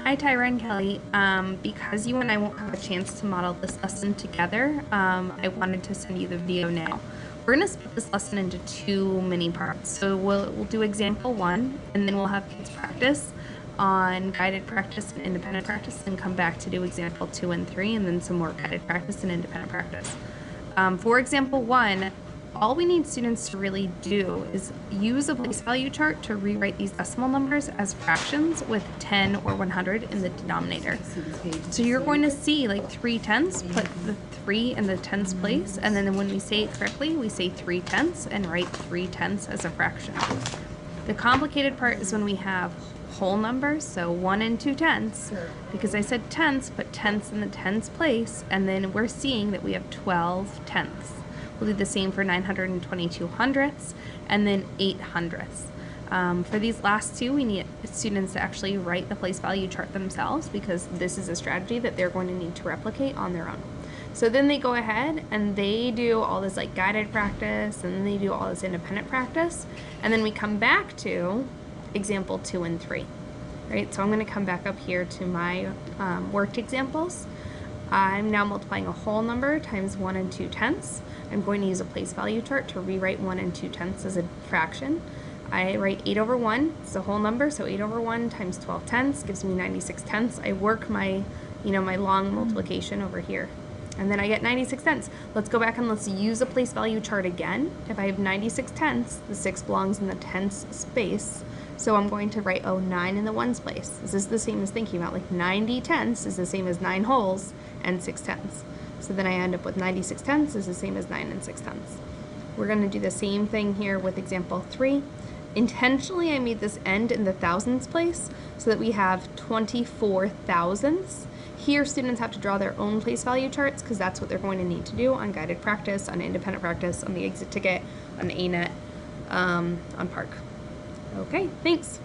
Hi, Tyra and Kelly. Because you and I won't have a chance to model this lesson together, I wanted to send you the video now. We're going to split this lesson into two mini parts. So we'll do example 1, and then we'll have kids practice on guided practice and independent practice, and come back to do example 2 and 3, and then some more guided practice and independent practice. For example 1, all we need students to really do is use a place value chart to rewrite these decimal numbers as fractions with 10 or 100 in the denominator. So you're going to see like 3/10, put the 3 in the tens place, and then when we say it correctly, we say 3/10 and write 3/10 as a fraction. The complicated part is when we have whole numbers, so 1 and 2/10, because I said tenths, put tenths in the tens place, and then we're seeing that we have 12/10. We'll do the same for 922 hundredths and then 8 hundredths. For these last two, we need students to actually write the place value chart themselves, because this is a strategy that they're going to need to replicate on their own. So then they go ahead and they do all this like guided practice, and then they do all this independent practice, and then we come back to example 2 and 3. Right? So I'm going to come back up here to my worked examples. I'm now multiplying a whole number times 1 and 2/10. I'm going to use a place value chart to rewrite 1 and 2/10 as a fraction. I write 8 over 1, it's a whole number, so 8 over 1 times 12/10 gives me 96/10. I work my, my long multiplication over here, and then I get 96/10. Let's go back and let's use a place value chart again. If I have 96/10, the 6 belongs in the tens space, so I'm going to write 9 in the ones place. This is the same as thinking about like 90/10 is the same as 9 wholes and 6/10. So then I end up with 96/10 is the same as 9 and 6/10. We're going to do the same thing here with example 3. Intentionally, I made this end in the thousands place so that we have 24 thousandths. Here, students have to draw their own place value charts, because that's what they're going to need to do on guided practice, on independent practice, on the exit ticket, on ANET, on PARC. Okay, thanks.